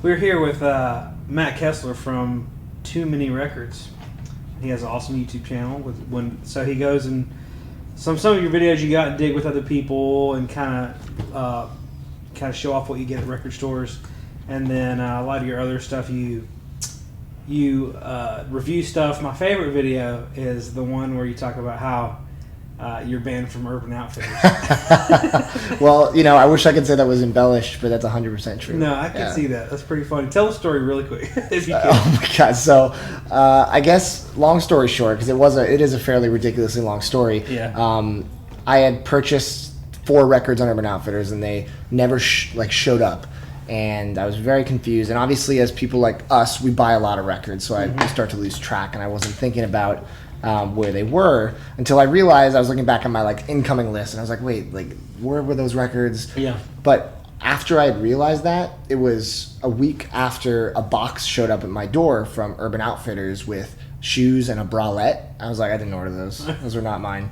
We're here with Matt Kessler from Too Many Records. He has an awesome YouTube channel. So he goes and some of your videos you got and dig with other people and kind of show off what you get at record stores, and then a lot of your other stuff you review stuff. My favorite video is the one where you talk about how you're banned from Urban Outfitters. Well, I wish I could say that was embellished, but that's 100% true. No, I can see that. That's pretty funny. Tell the story really quick, if you can. Oh my god! So, I guess long story short, because it is a fairly ridiculously long story. Yeah. I had purchased 4 records on Urban Outfitters, and they never showed up, and I was very confused. And obviously, as people like us, we buy a lot of records, so I start to lose track, and I wasn't thinking about where they were until I realized I was looking back at my incoming list, and I was like, wait, where were those records? Yeah. But after I had realized that, it was a week after a box showed up at my door from Urban Outfitters with shoes and a bralette. I was like, I didn't order those. Those were not mine.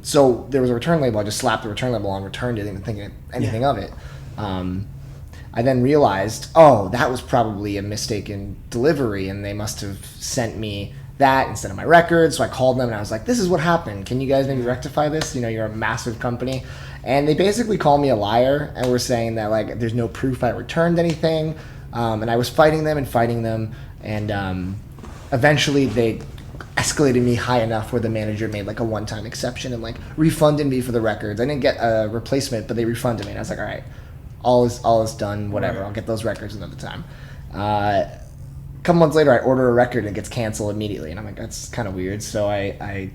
So there was a return label. I just slapped the return label on, returned it, didn't even think anything of it. I then realized, that was probably a mistaken delivery, and they must have sent me that instead of my records. So I called them and I was like, this is what happened. Can you guys maybe rectify this? You're a massive company. And they basically called me a liar and were saying that there's no proof I returned anything. And I was fighting them. And eventually they escalated me high enough where the manager made a one-time exception and refunded me for the records. I didn't get a replacement, but they refunded me. And I was like, all right, all is done, whatever. I'll get those records another time. Couple months later, I order a record and it gets canceled immediately, and I'm like, that's kind of weird. So I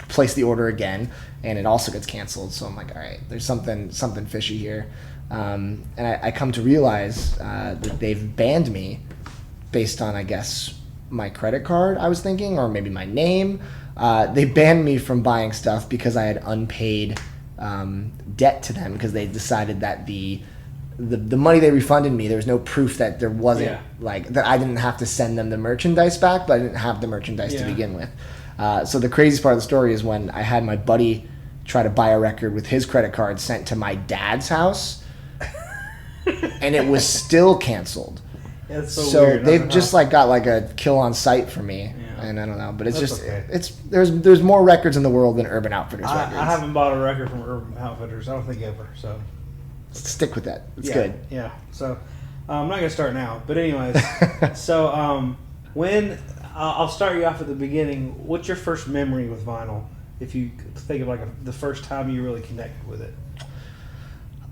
place the order again, and it also gets canceled. So I'm like, all right, there's something fishy here, and I come to realize that they've banned me based on, I guess, my credit card. I was thinking, or maybe my name. They banned me from buying stuff because I had unpaid debt to them, because they decided that the money they refunded me, there was no proof that there wasn't that I didn't have to send them the merchandise back, but I didn't have the merchandise to begin with. So the craziest part of the story is when I had my buddy try to buy a record with his credit card sent to my dad's house, and it was still canceled. That's so weird. They've just got a kill on sight for me. And I don't know, but there's more records in the world than Urban Outfitters records. I haven't bought a record from Urban Outfitters. I don't think ever. So stick with that. It's good. Yeah. So I'm not gonna start now, but anyways. So when I'll start you off at the beginning. What's your first memory with vinyl? If you think of the first time you really connected with it.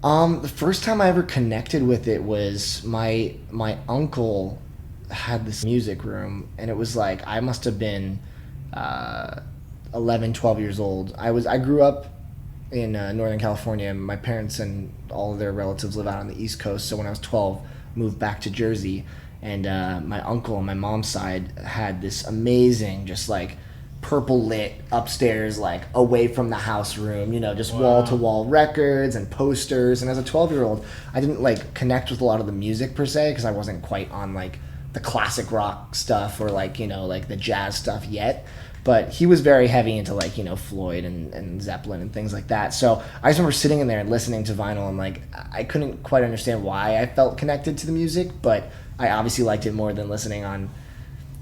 The first time I ever connected with it was my uncle had this music room, and it was I must have been 11, 12 years old. I grew up in Northern California. My parents and all of their relatives live out on the East Coast, so when I was 12, moved back to Jersey, and my uncle on my mom's side had this amazing, just purple lit upstairs, away from the house room, just wall to wall records and posters. And as a 12-year-old, I didn't connect with a lot of the music per se, because I wasn't quite on the classic rock stuff or the jazz stuff yet. But he was very heavy into Floyd and Zeppelin and things like that. So I just remember sitting in there and listening to vinyl, and I couldn't quite understand why I felt connected to the music, but I obviously liked it more than listening on,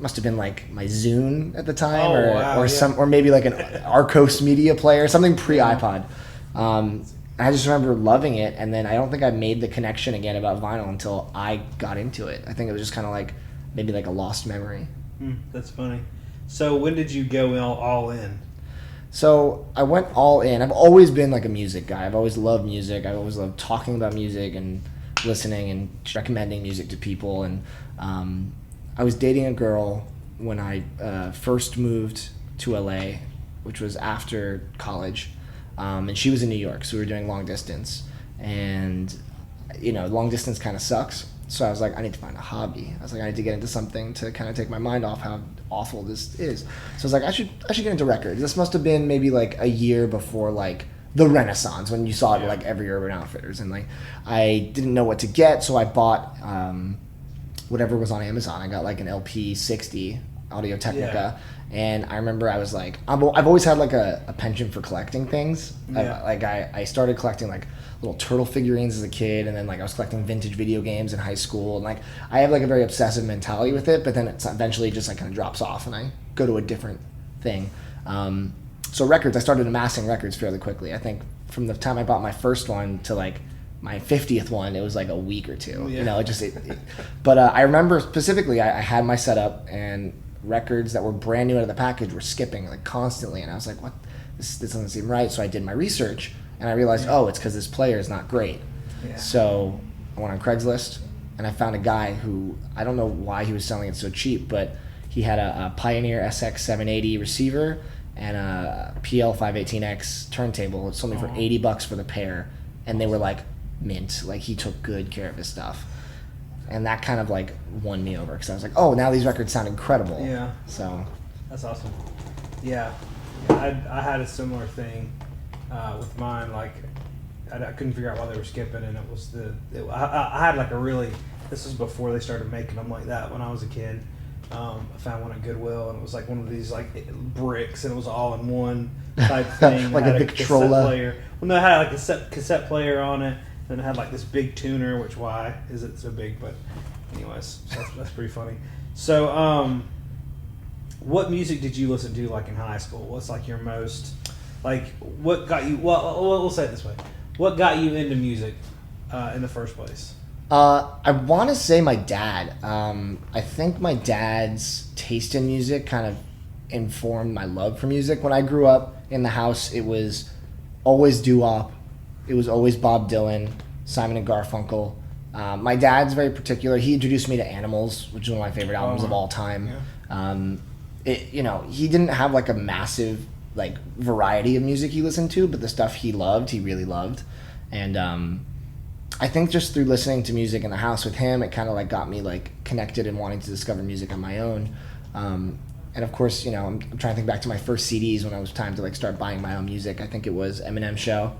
must have been my Zune at the time, or maybe an Arcos media player, something pre-iPod. I just remember loving it, and then I don't think I made the connection again about vinyl until I got into it. I think it was just kind of maybe a lost memory. That's funny. So when did you go all in? So I went all in. I've always been a music guy. I've always loved music. I've always loved talking about music and listening and recommending music to people. And I was dating a girl when I first moved to LA, which was after college. And she was in New York, so we were doing long distance. And, long distance kind of sucks. So I was like, I need to find a hobby. I was like, I need to get into something to kind of take my mind off how awful this is. So I was like, I should get into records. This must have been maybe a year before the Renaissance, when you saw it every Urban Outfitters. And I didn't know what to get, so I bought whatever was on Amazon. I got an LP 60 Audio-Technica. And I remember I was like, I've always had like a penchant for collecting things. Yeah. I started collecting like little turtle figurines as a kid, and then like I was collecting vintage video games in high school, and like I have like a very obsessive mentality with it, but then it's eventually just like kind of drops off and I go to a different thing. So records, I started amassing records fairly quickly. I think from the time I bought my first one to like my 50th one, it was like a week or two. Yeah. You know, but I remember specifically I had my setup, and records that were brand new out of the package were skipping like constantly, and I was like, what, this doesn't seem right. So I did my research, and I realized, it's because this player is not great. So I went on Craigslist, and I found a guy who, I don't know why he was selling it so cheap, but he had a Pioneer SX780 receiver and a PL518X turntable. It sold me for $80 for the pair, and they were like mint. Like, he took good care of his stuff. And that kind of like won me over, because I was like, now these records sound incredible. Yeah. So that's awesome. Yeah. I had a similar thing with mine. Like, I couldn't figure out why they were skipping, and it was I had like a really, this was before they started making them like that when I was a kid. I found one at Goodwill, and it was like one of these like bricks, and it was all in one type thing. Like a Victrola player. Well, no, it had like a cassette player on it, and it had like this big tuner, which why is it so big? But anyways, so that's pretty funny. So, what music did you listen to like in high school? What's like your most, like, what got you? Well, we'll say it this way: what got you into music in the first place? I want to say my dad. I think my dad's taste in music kind of informed my love for music. When I grew up in the house, it was always doo-wop. It was always Bob Dylan, Simon and Garfunkel. My dad's very particular. He introduced me to Animals, which is one of my favorite albums of all time. Yeah. He didn't have like a massive like variety of music he listened to, but the stuff he loved, he really loved. And I think just through listening to music in the house with him, it kind of like got me like connected and wanting to discover music on my own. And of course, I'm trying to think back to my first CDs when it was time to like start buying my own music. I think it was Eminem Show.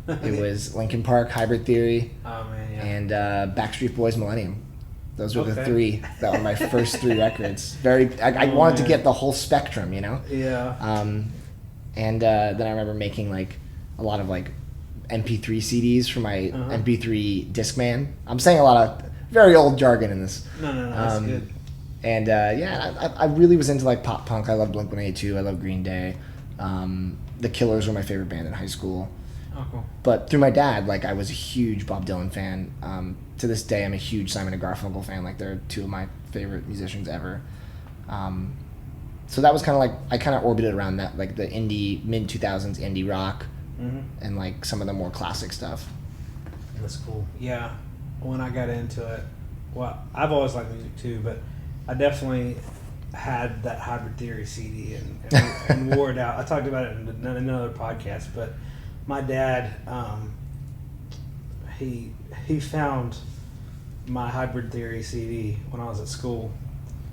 It was Linkin Park, Hybrid Theory, and Backstreet Boys, Millennium. Those were the three that were my first three records. I wanted to get the whole spectrum, Yeah. And then I remember making like a lot of like MP3 CDs for my MP3 Discman. I'm saying a lot of very old jargon in this. No, that's good. And I really was into like pop punk. I loved Blink-182. I loved Green Day. The Killers were my favorite band in high school. Oh, cool. But through my dad, like I was a huge Bob Dylan fan. To this day, I'm a huge Simon and Garfunkel fan. Like they're two of my favorite musicians ever. So that was kind of like, I kind of orbited around that, like the indie, mid-2000s indie rock, and like some of the more classic stuff. That's cool. Yeah. When I got into it, well, I've always liked music too, but I definitely had that Hybrid Theory CD and wore it out. I talked about it in another podcast, but my dad, he found my Hybrid Theory CD when I was at school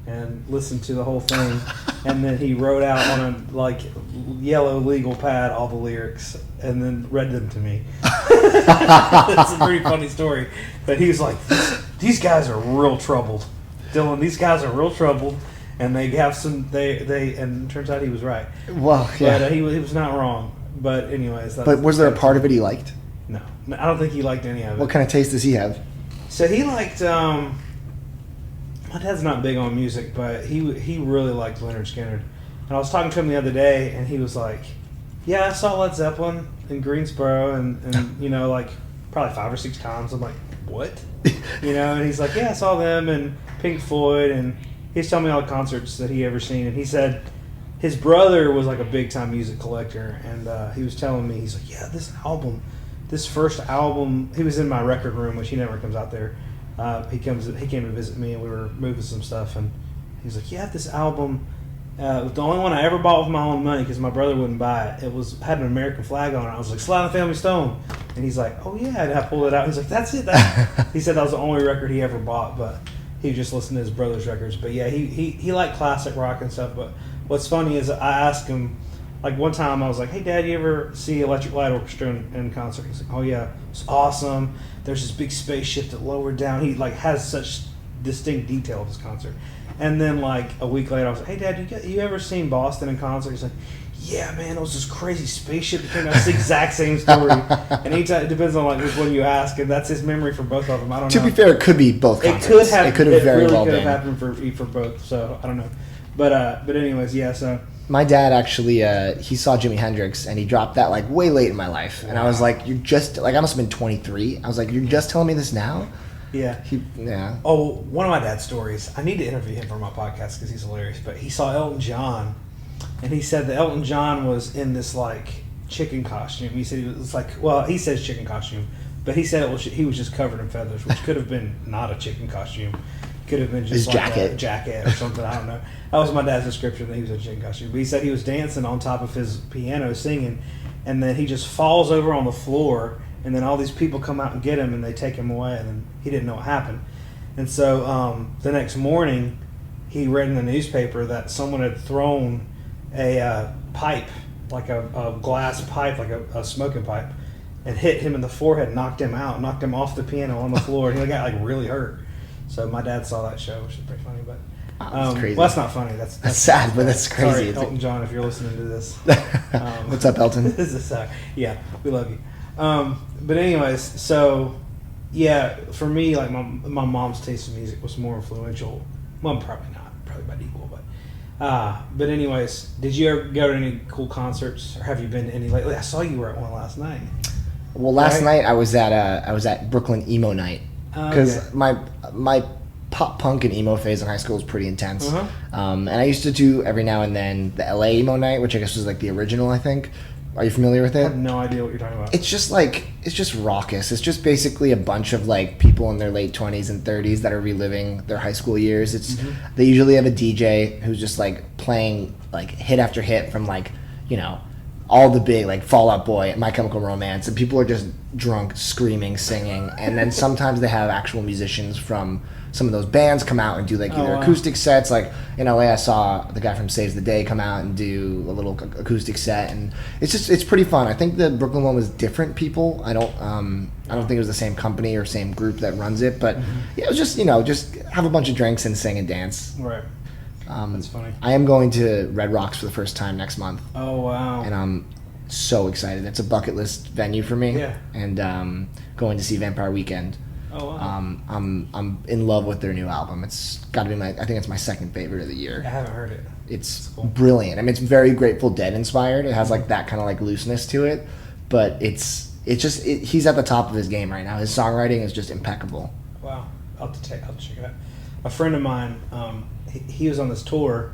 and listened to the whole thing, and then he wrote out on a like yellow legal pad all the lyrics and then read them to me. That's a pretty funny story. But he was like, these guys are real troubled. Dylan, these guys are real troubled, and they have some, they and it turns out he was right. Well, yeah. But he was not wrong. But anyways. But was there a part of it he liked? No. I don't think he liked any of it. What kind of taste does he have? So he liked, my dad's not big on music, but he really liked Leonard Skinner. And I was talking to him the other day, and he was like, yeah, I saw Led Zeppelin in Greensboro, and like probably 5 or 6 times. I'm like, what? And he's like, yeah, I saw them and Pink Floyd, and he's telling me all the concerts that he ever seen, and he said his brother was like a big time music collector, and he was telling me, he's like, yeah, this first album, he was in my record room, which he never comes out there. He came to visit me, and we were moving some stuff, and he's like, yeah, this album, the only one I ever bought with my own money because my brother wouldn't buy it. It had an American flag on it. I was like, Sly and the Family Stone, and he's like, oh yeah, and I pulled it out. He's like, that's it. He said that was the only record he ever bought, but he just listened to his brother's records. But yeah, he liked classic rock and stuff. But what's funny is I asked him, like one time I was like, hey Dad, you ever see Electric Light Orchestra in concert? He's like, oh yeah, it's awesome. There's this big spaceship that lowered down. He like has such distinct detail of his concert. And then like a week later, I was like, "Hey, Dad, you ever seen Boston in concert?" He's like, "Yeah, man, it was this crazy spaceship that came out." It's the exact same story. And it depends on like which one you ask, and that's his memory for both of them. I don't know. To be fair, it could be both concerts. It could have very really well could been. have happened for both. So I don't know. But anyways, yeah. So my dad actually he saw Jimi Hendrix, and he dropped that like way late in my life, and I was like, "You're just like I must have been 23." I was like, "You're just telling me this now?" Yeah. Yeah. Oh, one of my dad's stories. I need to interview him for my podcast because he's hilarious. But he saw Elton John, and he said that Elton John was in this like chicken costume. He said he was like, well, he says chicken costume, but he said he was just covered in feathers, which could have been not a chicken costume. Could have been just his like a jacket or something. I don't know. That was my dad's description that he was in a chicken costume. But he said he was dancing on top of his piano singing, and then he just falls over on the floor. And then all these people come out and get him, and they take him away, and then he didn't know what happened. And so the next morning, he read in the newspaper that someone had thrown a pipe, like a glass pipe, like a smoking pipe, and hit him in the forehead, knocked him out, knocked him off the piano on the floor, and he got like really hurt. So my dad saw that show, which is pretty funny. But that's crazy. Well, that's not funny. That's sad, but that's crazy. Sorry, Elton John, if you're listening to this. What's up, Elton? This is yeah, we love you. But anyways, so yeah, for me, like my mom's taste in music was more influential. Well, probably not, probably about equal, but anyways, did you ever go to any cool concerts, or have you been to any lately? I saw you were at one last night. Well, last night I was at Brooklyn emo night because my pop punk and emo phase in high school was pretty intense. And I used to do every now and then the LA emo night, which I guess was like the original, I think. Are you familiar with it? I have no idea what you're talking about. It's just raucous. It's just basically a bunch of like people in their late 20s and 30s that are reliving their high school years. They usually have a DJ who's just like playing like hit after hit from like, you know, all the big like Fall Out Boy, My Chemical Romance, and people are just drunk, screaming, singing, and then sometimes they have actual musicians from some of those bands come out and do like either acoustic sets. Like in LA, I saw the guy from Saves the Day come out and do a little acoustic set, and it's pretty fun. I think the Brooklyn one was different people. I don't think it was the same company or same group that runs it, but yeah, it was just just have a bunch of drinks and sing and dance. Right. That's funny. I am going to Red Rocks for the first time next month. Oh wow! And I'm so excited. It's a bucket list venue for me. Yeah. And going to see Vampire Weekend. Oh wow! I'm in love with their new album. It's got to be I think it's my second favorite of the year. I haven't heard it. It's cool. Brilliant. I mean, it's very Grateful Dead inspired. It has like that kind of like looseness to it, but he's at the top of his game right now. His songwriting is just impeccable. Wow! I'll have to check it out. A friend of mine, he was on this tour,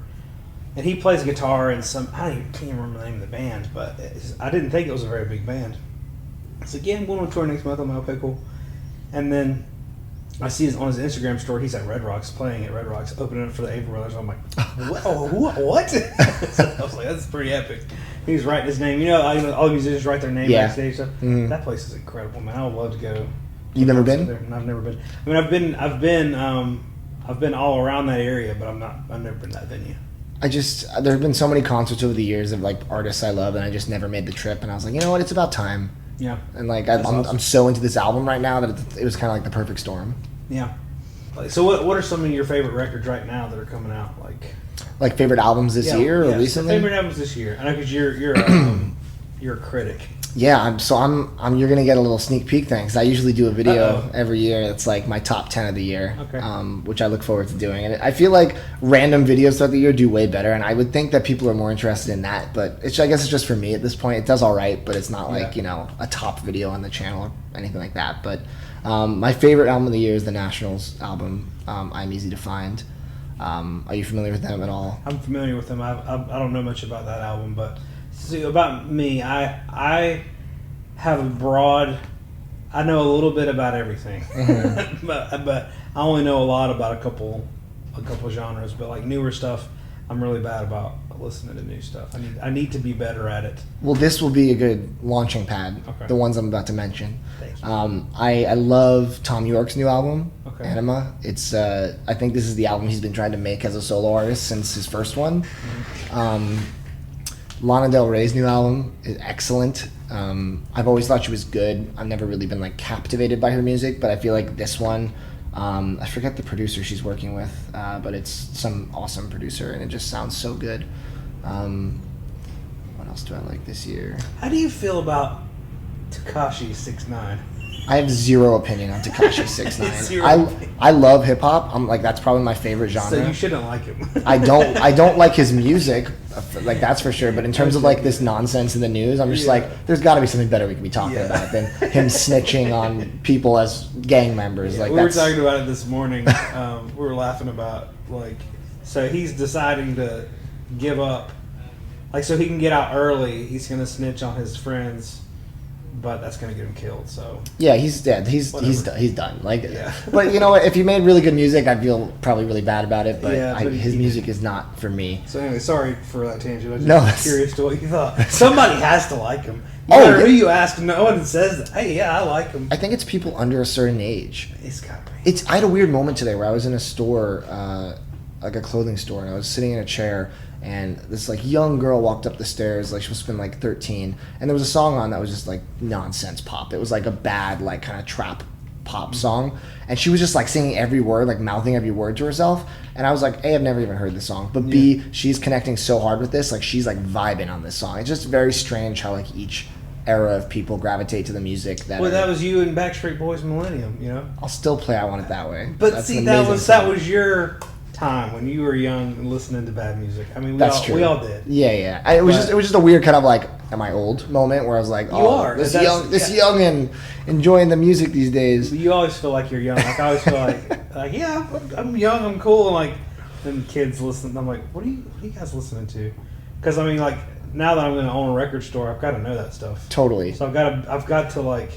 and he plays guitar in can't even remember the name of the band, but I didn't think it was a very big band. I said, yeah, I'm going on tour next month. I'm like, okay, cool. And then I see on his Instagram story, he's at Red Rocks, playing at Red Rocks, opening up for the Amoeba Brothers. I'm like, what? So I was like, that's pretty epic. He's writing his name. All the musicians write their name backstage. So That place is incredible, man. I would love to go. You've never been? There. I've never been. I mean, I've been all around that area, but I've never been to that venue. There have been so many concerts over the years of like artists I love, and I just never made the trip. And I was like, you know what? It's about time. Yeah. And like I'm so into this album right now that it was kind of like the perfect storm. Yeah. So what are some of your favorite records right now that are coming out? Like favorite albums this year or recently? Favorite albums this year. I know because you're a critic. Yeah, you're gonna get a little sneak peek thing because I usually do a video every year that's like my top 10 of the year, which I look forward to doing. And I feel like random videos throughout the year do way better, and I would think that people are more interested in that. But I guess it's just for me at this point. It does all right, but it's not like a top video on the channel or anything like that. But my favorite album of the year is the Nationals album, I'm Easy to Find. Are you familiar with them at all? I'm familiar with them. I don't know much about that album, but. See, about me, I have a broad. I know a little bit about everything, but I only know a lot about a couple genres. But like newer stuff, I'm really bad about listening to new stuff. I need to be better at it. Well, this will be a good launching pad. Okay. The ones I'm about to mention. Thank you. I love Tom York's new album, Okay. Anima. It's I think this is the album he's been trying to make as a solo artist since his first one. Lana Del Rey's new album is excellent. I've always thought she was good. I've never really been like captivated by her music, but I feel like this one, I forget the producer she's working with, but it's some awesome producer, and it just sounds so good. What else do I like this year? How do you feel about Tekashi 6ix9ine? I have zero opinion on Tekashi 6ix9ine. I love hip hop. I'm like, that's probably my favorite genre. So you shouldn't like him. I don't like his music, like that's for sure. But in terms of like this nonsense in the news, I'm just like, there's got to be something better we can be talking about than him snitching on people as gang members. Like we were talking about it this morning. We were laughing about like, so he's deciding to give up, like so he can get out early. He's gonna snitch on his friends. But that's gonna get him killed. So yeah, he's dead. He's done. Like, but you know what? If he made really good music, I'd feel probably really bad about it. But, his music is not for me. So anyway, sorry for that tangent. I was just curious to what you thought. Somebody has to like him. Who you ask, no one says that. Hey, yeah, I like him. I think it's people under a certain age. It's got to be. I had a weird moment today where I was in a store, like a clothing store, and I was sitting in a chair. And this like young girl walked up the stairs, like she must have been like 13, and there was a song on that was just like nonsense pop. It was like a bad like kind of trap pop song, and she was just like singing every word, like mouthing every word to herself. And I was like, A, I've never even heard this song, but B, she's connecting so hard with this, like she's like vibing on this song. It's just very strange how like each era of people gravitate to the music that. Well, that was you and Backstreet Boys Millennium, you know. I'll still play I Want It That Way. But that's see, that was your time when you were young and listening to bad music. I mean, we all did. Yeah. It was just a weird kind of like, am I old moment where I was like, this young and enjoying the music these days. You always feel like you're young. Like I always feel like yeah, I'm young, I'm cool, and like then kids listen. I'm like, what are you guys listening to? Because I mean, like now that I'm going to own a record store, I've got to know that stuff. Totally. So I've got to like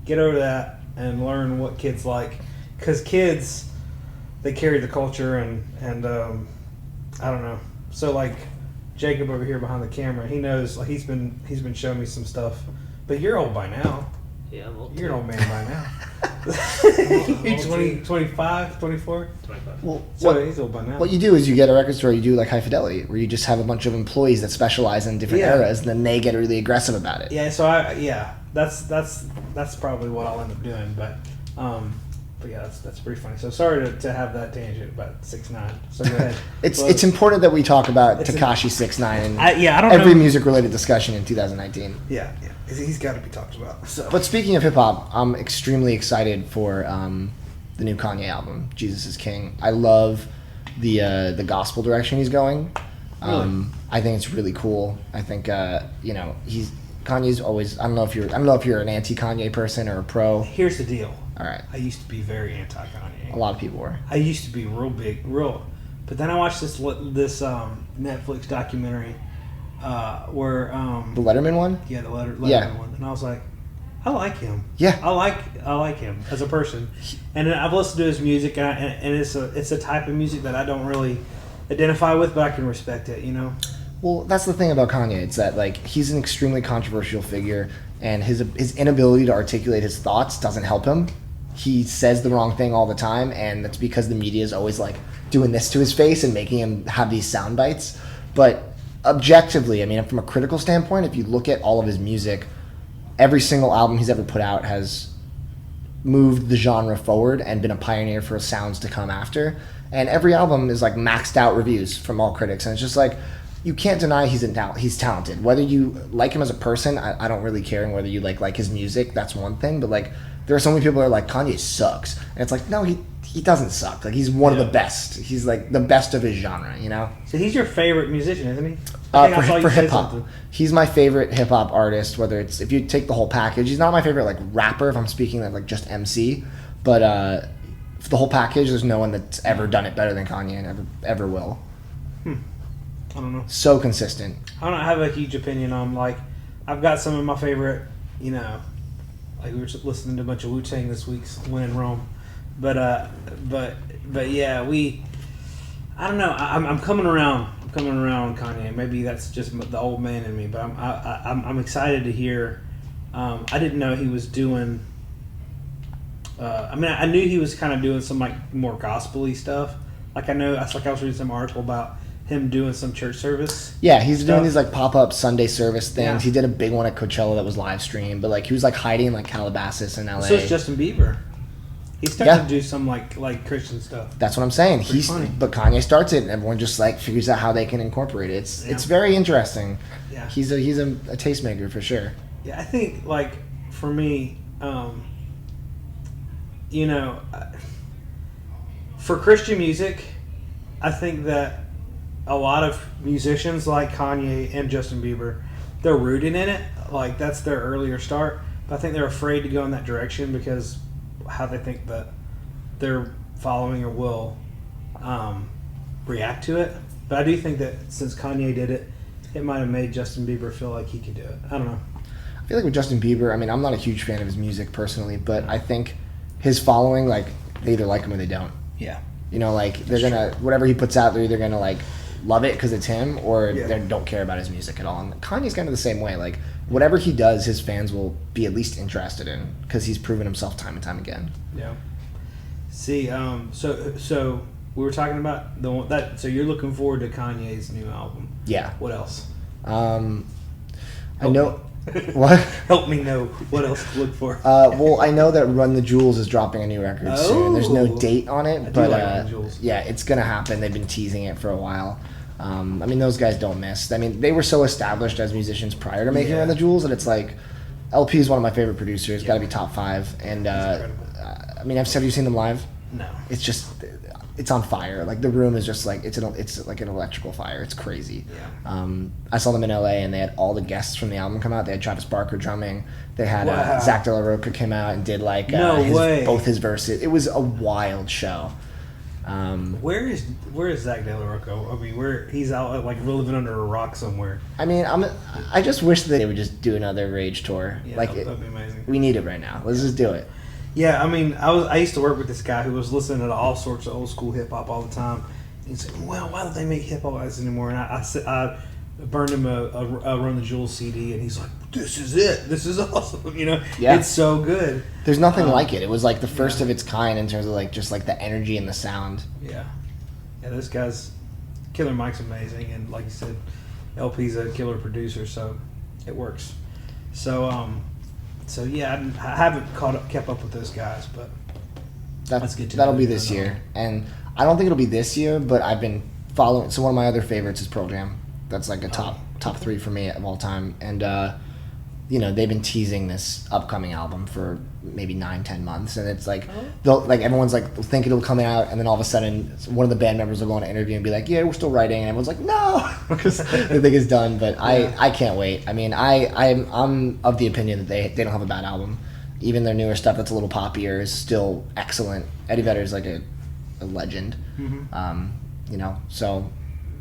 get over that and learn what kids like, because kids. They carry the culture and I don't know. So like Jacob over here behind the camera, he knows, like he's been showing me some stuff. But you're old by now. Yeah, I'm old. You're an old man by now. You're 20, 25, 24? 25. Well, he's old by now. What you do is you get a record store, you do like High Fidelity, where you just have a bunch of employees that specialize in different eras, and then they get really aggressive about it. Yeah, so that's probably what I'll end up doing, but yeah, that's pretty funny. So sorry to have that tangent about 6ix9ine. So go ahead. It's important that we talk about Tekashi 6ix9ine and I don't every know. music related discussion in 2019. Yeah, he's got to be talked about. So. But speaking of hip hop, I'm extremely excited for the new Kanye album, Jesus is King. I love the gospel direction he's going. Really? I think it's really cool. I think Kanye's always. I don't know if you're an anti-Kanye person or a pro. Here's the deal. All right. I used to be very anti-Kanye. A lot of people were. I used to be but then I watched this Netflix documentary where the Letterman one. Yeah, the Letterman one, and I was like, I like him. Yeah, I like him as a person, and I've listened to his music, and it's a type of music that I don't really identify with, but I can respect it. You know. Well, that's the thing about Kanye. It's that like he's an extremely controversial figure, and his inability to articulate his thoughts doesn't help him. He says the wrong thing all the time, and that's because the media is always like doing this to his face and making him have these sound bites. But objectively, I mean, from a critical standpoint, if you look at all of his music, every single album he's ever put out has moved the genre forward and been a pioneer for sounds to come after. And every album is like maxed out reviews from all critics, and it's just like, you can't deny he's talented. Whether you like him as a person, I don't really care, and whether you like his music, that's one thing. But like, there are so many people that are like, Kanye sucks, and it's like, no, he doesn't suck. Like, he's one of the best. He's like the best of his genre, you know. So he's your favorite musician, isn't he? For hip hop, he's my favorite hip hop artist. Whether it's, if you take the whole package, he's not my favorite like rapper. If I'm speaking like just MC, but for the whole package, there's no one that's ever done it better than Kanye and ever will. I don't know. So consistent. I don't have a huge opinion on, like, I've got some of my favorite, you know, like we were listening to a bunch of Wu-Tang this week when in Rome, but yeah, I don't know. I'm coming around. On Kanye. Maybe that's just the old man in me, but I'm excited to hear. I didn't know he was doing. I knew he was kind of doing some like more gospel-y stuff. Like I was reading some article about him doing some church service. Yeah, he's doing these like pop-up Sunday service things. Yeah. He did a big one at Coachella that was live streamed, but like he was like hiding in like Calabasas in LA. So it's Justin Bieber. He's starting to do some like Christian stuff. That's what I'm saying. Funny. But Kanye starts it, and everyone just like figures out how they can incorporate it. It's very interesting. Yeah, he's a tastemaker for sure. Yeah, I think like for me, you know, for Christian music, I think that a lot of musicians like Kanye and Justin Bieber, they're rooted in it. Like that's their earlier start. But I think they're afraid to go in that direction because how they think that their following or will react to it. But I do think that since Kanye did it, it might have made Justin Bieber feel like he could do it. I don't know. I feel like with Justin Bieber, I mean, I'm not a huge fan of his music personally, but I think his following, like, they either like him or they don't. Yeah. You know, like, they're going to, whatever he puts out, they're either going to, like, love it because it's him or they don't care about his music at all. And Kanye's kind of the same way. Like, whatever he does, his fans will be at least interested in because he's proven himself time and time again. Yeah. See, so we were talking about so you're looking forward to Kanye's new album. Yeah. What else? I know. What? Help me know what else to look for. Well, I know that Run the Jewels is dropping a new record soon. There's no date on it, but yeah, it's gonna happen. They've been teasing it for a while. I mean, those guys don't miss. I mean, they were so established as musicians prior to making Run the Jewels that it's like, LP is one of my favorite producers. Got to be top 5. And I mean, have you seen them live? No. It's just, it's on fire. Like the room is just like it's like an electrical fire. It's crazy. Yeah. I saw them in LA and they had all the guests from the album come out. They had Travis Barker drumming. They had Zach De La Rocha came out and did like both his verses. It was a wild show. Where is Zach De La Rocha? I mean, he's out like living under a rock somewhere. I mean, I just wish that they would just do another Rage tour. Yeah, like that'd be amazing. We need it right now. Let's just do it. Yeah, I mean, I used to work with this guy who was listening to all sorts of old school hip hop all the time. He's like, "Well, why don't they make hip hop guys anymore?" And I burned him a Run the Jewels CD, and he's like, "This is it. This is awesome." You know, it's so good. There's nothing like it. It was like the first of its kind in terms of like just like the energy and the sound. Yeah, this guy's Killer Mike's amazing, and like you said, LP's a killer producer, so it works. So yeah, I haven't kept up with those guys, but let's get to that'll be this year. And I don't think it'll be this year, but I've been following. So one of my other favorites is Pearl Jam. That's like a top 3 for me of all time. And you know, they've been teasing this upcoming album for maybe 9-10 months, and it's like everyone's like think it'll come out, and then all of a sudden one of the band members will go on an interview and be like, "Yeah, we're still writing," and everyone's like, "No," because they think it's done. But I can't wait. I mean, I'm of the opinion that they don't have a bad album. Even their newer stuff that's a little poppier is still excellent. Eddie Vedder is like a legend. Mm-hmm. You know, so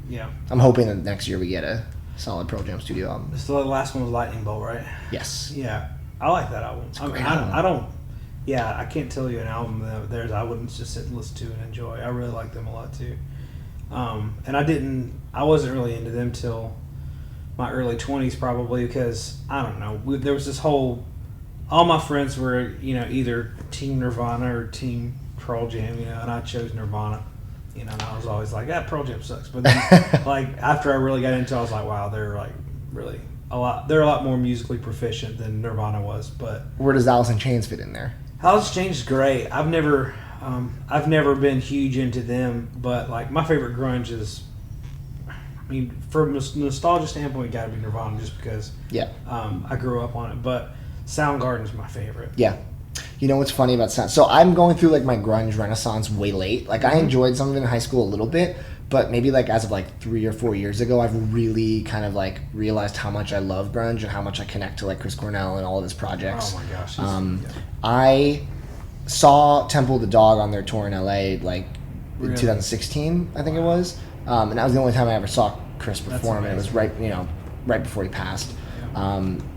yeah, I'm hoping that next year we get a solid Pearl Jam studio album. So the last one was Lightning Bolt, right? Yes. Yeah, I like that album. It's a great album. I don't. Yeah, I can't tell you an album of theirs I wouldn't just sit and listen to and enjoy. I really like them a lot too. And I wasn't really into them till my early 20s probably because I don't know. There was this whole. All my friends were either Team Nirvana or Team Pearl Jam, and I chose Nirvana. And I was always like, Pearl Jam sucks. But then, like, after I really got into it, I was like, wow, they're, like, really they're a lot more musically proficient than Nirvana was. But where does Alice in Chains fit in there? Alice in Chains is great. I've never been huge into them, but, like, my favorite grunge is, I mean, from a nostalgia standpoint, got to be Nirvana just because I grew up on it. But Soundgarden's my favorite. Yeah. You know what's funny about Sound? So I'm going through like my grunge renaissance way late. Like I enjoyed some of it in high school a little bit, but maybe like as of like 3 or 4 years ago, I've really kind of like realized how much I love grunge and how much I connect to like Chris Cornell and all of his projects. Oh my gosh! I saw Temple of the Dog on their tour in LA like in 2016, I think it was, and that was the only time I ever saw Chris perform, and it was right before he passed.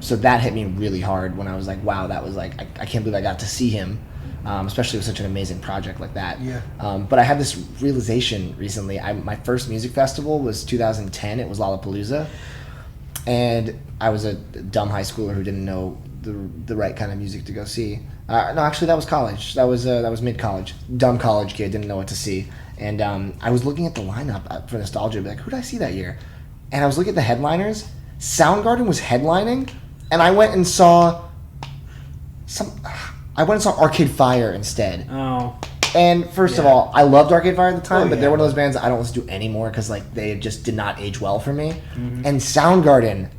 So that hit me really hard when I was like, wow, that was like, I can't believe I got to see him, especially with such an amazing project like that. Yeah. But I had this realization recently. My first music festival was 2010. It was Lollapalooza. And I was a dumb high schooler who didn't know the right kind of music to go see. No, actually, that was college. That was mid-college. Dumb college kid, didn't know what to see. And I was looking at the lineup for nostalgia, like, who did I see that year? And I was looking at the headliners. Soundgarden was headlining, and I went and saw I went and saw Arcade Fire instead. Oh. And first of all, I loved Arcade Fire at the time, but they're one of those bands that I don't listen to anymore because like they just did not age well for me. Mm-hmm. And Soundgarden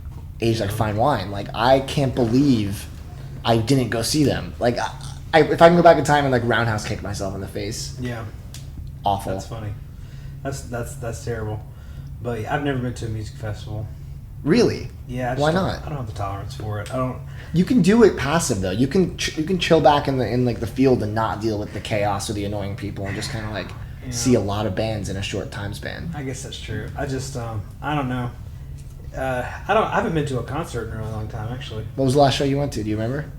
aged like fine wine. Like I can't believe I didn't go see them. Like if I can go back in time and like roundhouse kick myself in the face. Yeah. Awful. That's funny. That's terrible. But yeah, I've never been to a music festival. Really? Yeah. Why not? I don't have the tolerance for it. I don't. You can do it passive though. You can chill back in like the field and not deal with the chaos or the annoying people and just kind of like see a lot of bands in a short time span. I guess that's true. I just I don't know. I haven't been to a concert in a really long time actually. What was the last show you went to? Do you remember?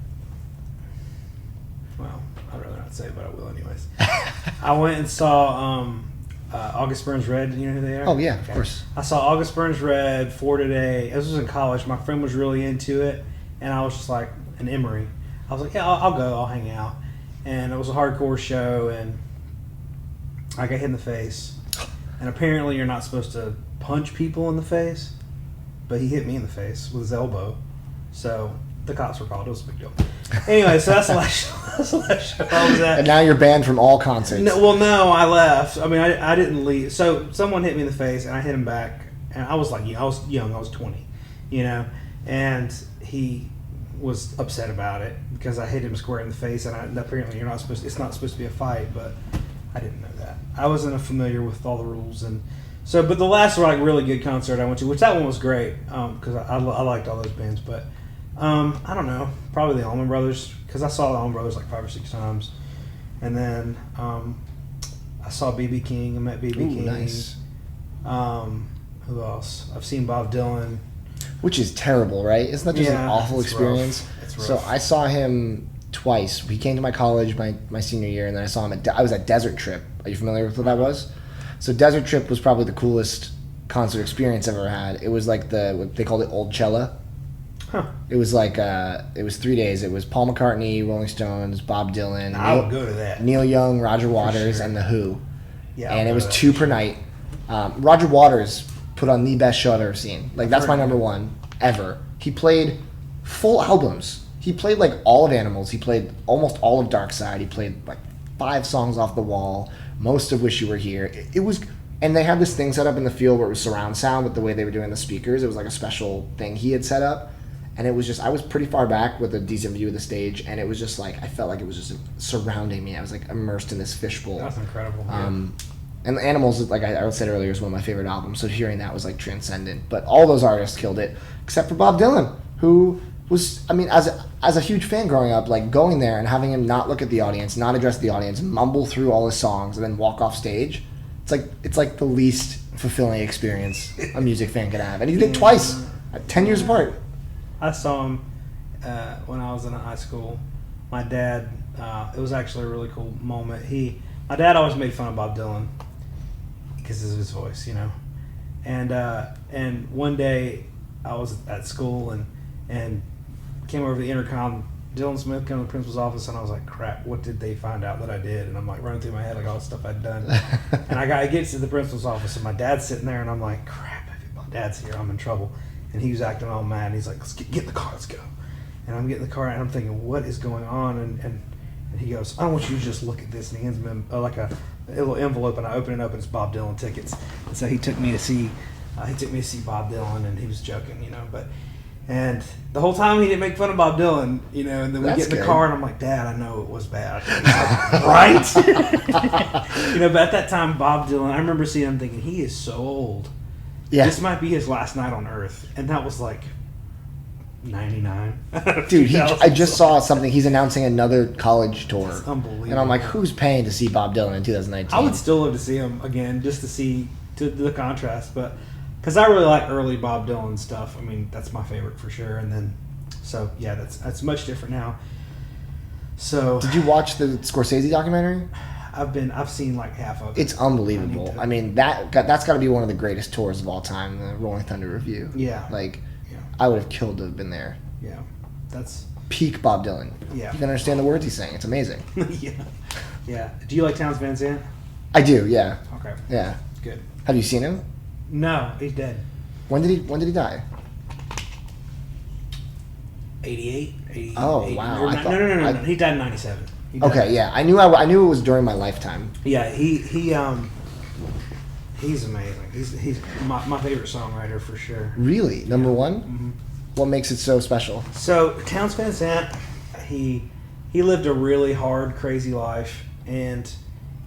Well, I'd rather not say, but I will anyways. I went and saw August Burns Red. You know who they are? Oh yeah, of course. I saw August Burns Red for today. This was in college. My friend was really into it, and I was just like an Emory. I was like, yeah, I'll go. I'll hang out. And it was a hardcore show, and I got hit in the face. And apparently, you're not supposed to punch people in the face, but he hit me in the face with his elbow. So the cops were called. It was a big deal. Anyway, so that's the last show. That's the last show I was at. And now you're banned from all concerts. No, I left. I mean, I didn't leave. So someone hit me in the face, and I hit him back. And I was like, I was young. I was 20, and he was upset about it because I hit him square in the face. And apparently, it's not supposed to be a fight, but I didn't know that. I wasn't familiar with all the rules, and so. But the last like really good concert I went to, which that one was great, because I liked all those bands, but. I don't know. Probably the Allman Brothers, because I saw the Allman Brothers like 5 or 6 times, and then I saw B.B. King. I met B.B. King. Nice. Who else? I've seen Bob Dylan, which is terrible, right? Isn't that just an awful experience? Rough. It's rough. So I saw him twice. He came to my college my senior year, and then I saw him I was at Desert Trip. Are you familiar with what that was? So Desert Trip was probably the coolest concert experience I've ever had. It was like what they called it Old Cella. Huh. It was like it was 3 days. It was Paul McCartney, Rolling Stones, Bob Dylan. I would go to that. Neil Young, Roger Waters, and The Who. Yeah, and it was 2 per night. Roger Waters put on the best show I've ever seen. Like that's my number one ever. He played full albums. He played like all of Animals. He played almost all of Dark Side. He played like 5 songs off the wall, most of Wish You Were Here. It was. And they had this thing set up in the field where it was surround sound with the way they were doing the speakers. It was like a special thing he had set up. And it was just, I was pretty far back with a decent view of the stage, and it was just like, I felt like it was just surrounding me. I was like immersed in this fishbowl. That's incredible. And the Animals, like I said earlier, is one of my favorite albums, so hearing that was like transcendent. But all those artists killed it, except for Bob Dylan, who was, I mean, as a huge fan growing up, like going there and having him not look at the audience, not address the audience, mumble through all his songs, and then walk off stage, it's like the least fulfilling experience a music fan could have. And he did it twice, 10 years apart. I saw him when I was in high school. My dad, it was actually a really cool moment. My dad always made fun of Bob Dylan because of his voice, And one day I was at school and came over the intercom. Dylan Smith came to the principal's office, and I was like, crap, what did they find out that I did? And I'm like running through my head like all the stuff I'd done. And I get to the principal's office, and my dad's sitting there, and I'm like, crap, if my dad's here, I'm in trouble. And he was acting all mad. And he's like, let's get in the car, let's go. And I'm getting in the car, and I'm thinking, what is going on? And he goes, I don't want you to just look at this. And he hands me like a little envelope, and I open it up, and it's Bob Dylan tickets. And so he took me to see Bob Dylan, and he was joking, And the whole time he didn't make fun of Bob Dylan, and then we get in the car, and I'm like, Dad, I know it was bad. Like, right? But at that time, Bob Dylan, I remember seeing him thinking, he is so old. Yeah. This might be his last night on Earth. And that was like 99. Dude, I just saw something. He's announcing another college tour. That's unbelievable. And I'm like, who's paying to see Bob Dylan in 2019? I would still love to see him again, just to see the contrast. But because I really like early Bob Dylan stuff. I mean, that's my favorite for sure. And then, so yeah, that's much different now. So, did you watch the Scorsese documentary? I've seen like half of it. It's unbelievable. I mean, that's got to be one of the greatest tours of all time, the Rolling Thunder Review. Yeah. I would have killed to have been there. Yeah. That's peak Bob Dylan. Yeah. You can understand the words he's saying. It's amazing. Yeah. Yeah. Do you like Townes Van Zandt? I do, yeah. Okay. Yeah. Good. Have you seen him? No, he's dead. When did he die? 88, 80. Oh, 80 wow. or I no, thought- no. He died in 97. He died. Okay, yeah. I knew it was during my lifetime. Yeah, he's amazing. He's my favorite songwriter for sure. Really? Number one? Mm-hmm. What makes it so special? So Townes Van Zandt, he lived a really hard, crazy life, and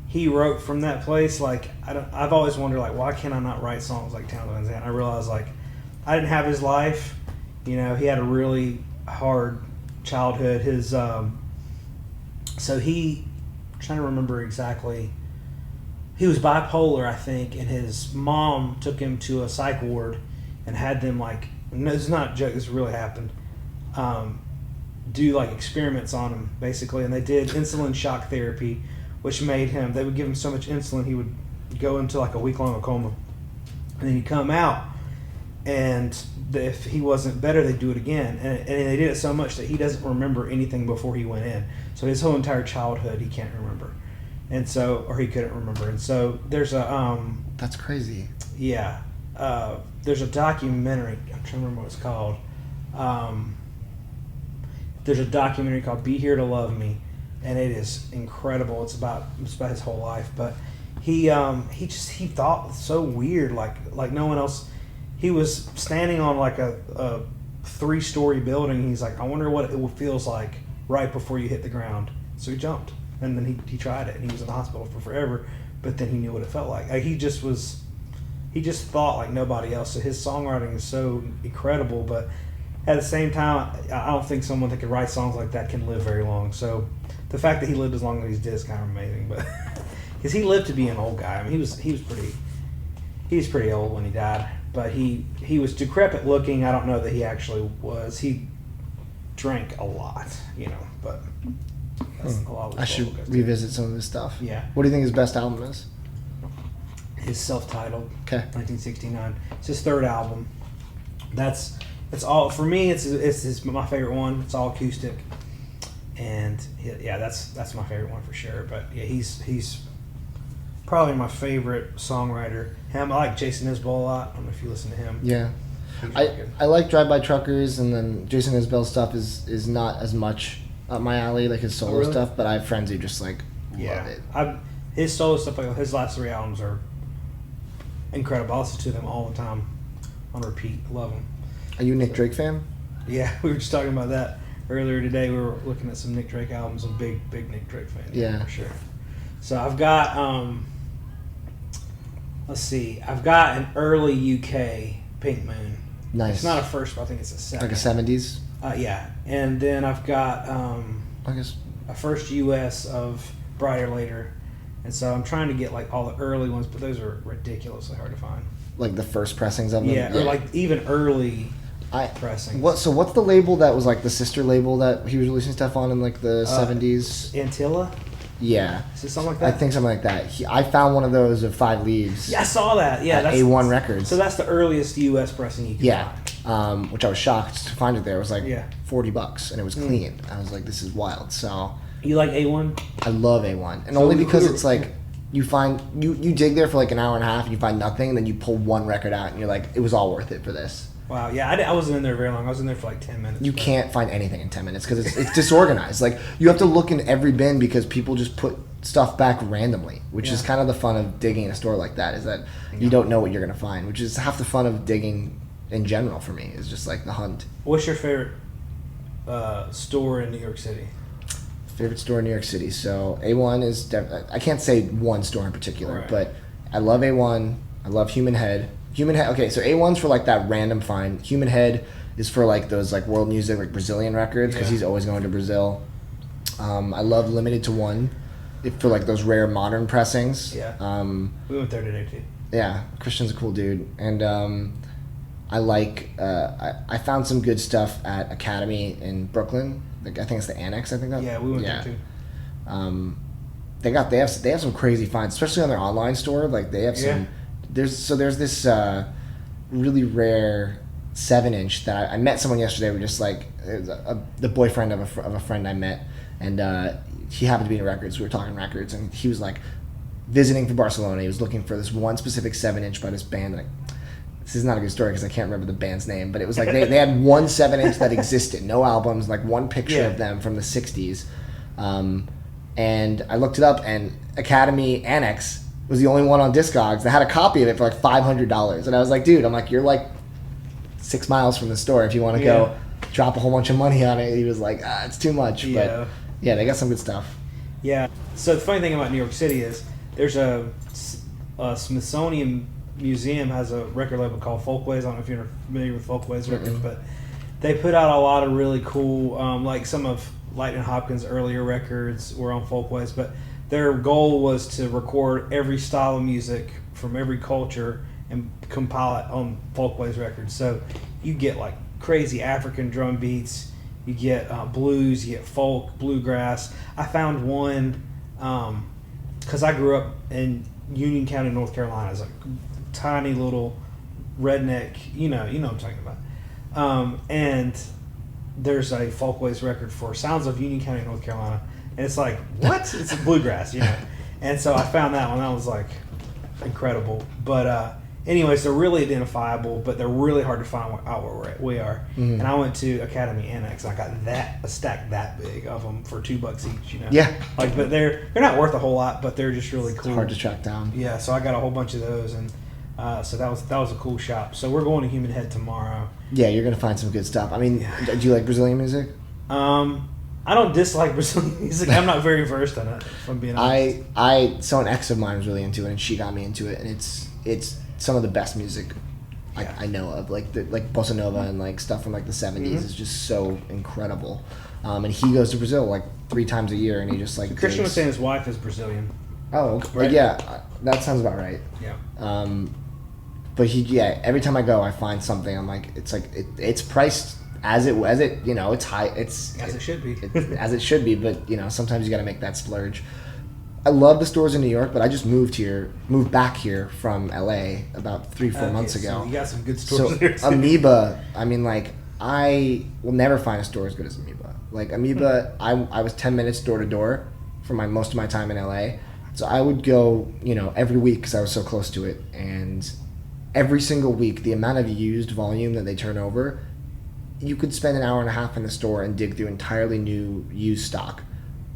he wrote from that place. Like I've always wondered, like, why can't I not write songs like Townes Van Zandt? I realized, like, I didn't have his life. You know, he had a really hard childhood. His so I'm trying to remember exactly. He was bipolar, I think, and his mom took him to a psych ward and had them, like, no, it's not a joke, this really happened, do like experiments on him, basically, and they did insulin shock therapy, which made him, they would give him so much insulin he would go into like a week-long coma, and then he'd come out, and if he wasn't better, they'd do it again, and they did it so much that he doesn't remember anything before he went in, so his whole entire childhood he can't remember. And so, or he couldn't remember. And so there's a That's crazy. yeah, there's a documentary. I'm trying to remember what it's called. There's a documentary called "Be Here to Love Me," and it is incredible. It's about his whole life. But he thought so weird, like no one else. He was standing on like a 3-story building. He's like, I wonder what it feels like right before you hit the ground. So he jumped. And then he tried it, and he was in the hospital for forever. But then he knew what it felt like. He just thought like nobody else. So his songwriting is so incredible. But at the same time, I don't think someone that could write songs like that can live very long. So the fact that he lived as long as he did is kind of amazing. But because he lived to be an old guy. I mean, he was pretty old when he died. But he was decrepit looking. I don't know that he actually was. He drank a lot, you know, but. I should revisit some of his stuff. Yeah. What do you think his best album is? His self-titled, Okay. 1969. It's his third album. That's all for me. It's my favorite one. It's all acoustic, and yeah, that's my favorite one for sure. But yeah, he's probably my favorite songwriter. I like Jason Isbell a lot. I don't know if you listen to him. Yeah. I like Drive By Truckers, and then Jason Isbell's stuff is not as much up my alley, like his solo stuff, but I have friends who just like love it. His solo stuff, like his last 3 albums, are incredible. I listen to them all the time on repeat. Love them. Are you a Nick Drake fan? Yeah, we were just talking about that earlier today. We were looking at some Nick Drake albums. I'm a big Nick Drake fan. Yeah, for sure. So I've got let's see, I've got an early UK Pink Moon. Nice. It's not a first, but I think it's a second. Like a 70s? Yeah, and then I've got I guess a first US of Brighter Later, and so I'm trying to get like all the early ones, but those are ridiculously hard to find. Like the first pressings of them? Yeah, or like even early pressings. So what's the label that was like the sister label that he was releasing stuff on in like the 70s? Antilla? Yeah. Is it something like that? I think something like that. I found one of those of 5 Leaves. Yeah, I saw that. Yeah, that's A1 Records. So that's the earliest US pressing you can find. Which I was shocked to find it there. It was like $40 and it was clean. I was like, this is wild. So you like A1? I love A1, and so only because it's like you find you dig there for like an hour and a half and you find nothing, and then you pull one record out and you're like, it was all worth it for this. Wow, yeah, I wasn't in there very long. I was in there for like 10 minutes. You can't find anything in 10 minutes because it's disorganized. Like, you have to look in every bin because people just put stuff back randomly, which is kind of the fun of digging in a store like that, is that you don't know what you're going to find, which is half the fun of digging in general for me, is just like the hunt. What's your favorite store in New York City? Favorite store in New York City? So A1 is I can't say one store in particular, but I love A1. I love Human Head. Okay, so A1's for like that random find. Human Head is for like those like world music, like Brazilian records, because he's always going to Brazil. I love Limited to One for like those rare modern pressings. Yeah. We went there today too. Yeah, Christian's a cool dude, and I like. I found some good stuff at Academy in Brooklyn. Like, I think it's the Annex. I think that. Yeah, we went there too. They have some crazy finds, especially on their online store. Like, they have some. There's this really rare 7-inch that I met someone yesterday. We just like the boyfriend of a friend I met, and he happened to be in records. We were talking records, and he was like visiting from Barcelona. He was looking for this one specific 7-inch by this band. Like, this is not a good story because I can't remember the band's name, but it was like they had one 7-inch that existed, no albums, like one picture of them from the 60s. And I looked it up, and Academy Annex was the only one on Discogs that had a copy of it for like $500. And I was like, dude, you're like 6 miles from the store if you want to go drop a whole bunch of money on it. He was like, it's too much. Yeah. But yeah, they got some good stuff. Yeah. So the funny thing about New York City is there's a Smithsonian Museum has a record label called Folkways. I don't know if you're familiar with Folkways records, but they put out a lot of really cool, like some of Lightning Hopkins' earlier records were on Folkways, but their goal was to record every style of music from every culture and compile it on Folkways records. So you get like crazy African drum beats, you get blues, you get folk, bluegrass. I found one because I grew up in Union County, North Carolina. It's like tiny little redneck, you know what I'm talking about. And there's a Folkways record for Sounds of Union County, North Carolina, and it's like, what? It's a bluegrass, And so I found that one. That was like incredible. But anyways, they're really identifiable, but they're really hard to find out where we are. And I went to Academy Annex, and I got a stack that big of them for $2 each. Yeah. Like, but they're not worth a whole lot, but they're just really cool. It's hard to track down. Yeah. So I got a whole bunch of those, and so that was a cool shop. So we're going to Human Head tomorrow. Yeah, you're gonna find some good stuff. I mean, do you like Brazilian music? I don't dislike Brazilian music. I'm not very versed in it, if I'm being honest. So an ex of mine was really into it, and she got me into it, and it's some of the best music I know of. Like bossa nova and like stuff from like the 70s is just so incredible. And he goes to Brazil like 3 times a year, and he just like. So Christian was saying his wife is Brazilian. Oh, right? Yeah, that sounds about right. Yeah. But every time I go, I find something. I'm like, it's priced as it it's high. It's as it should be. As it should be. But sometimes you got to make that splurge. I love the stores in New York, but I just moved back here from LA about 3-4 months ago. So you got some good stores there too. Amoeba, I mean, like, I will never find a store as good as Amoeba. Like Amoeba, I was 10 minutes door to door for most of my time in LA. So I would go, every week because I was so close to it, and every single week, the amount of used volume that they turn over, you could spend an hour and a half in the store and dig through entirely new used stock.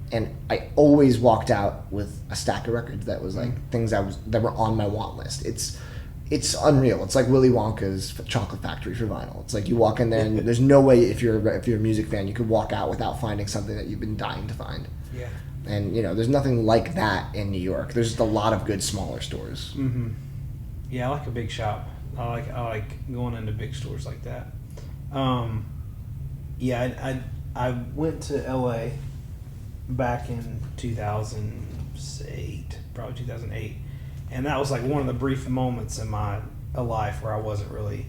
And I always walked out with a stack of records that was like things that were on my want list. It's unreal. It's like Willy Wonka's Chocolate Factory for vinyl. It's like you walk in there and there's no way if you're a music fan you could walk out without finding something that you've been dying to find. Yeah. And there's nothing like that in New York. There's just a lot of good smaller stores. Mm-hmm. Yeah, I like a big shop. I like going into big stores like that. I went to LA back in 2008, probably 2008, and that was like one of the brief moments in my life where I wasn't really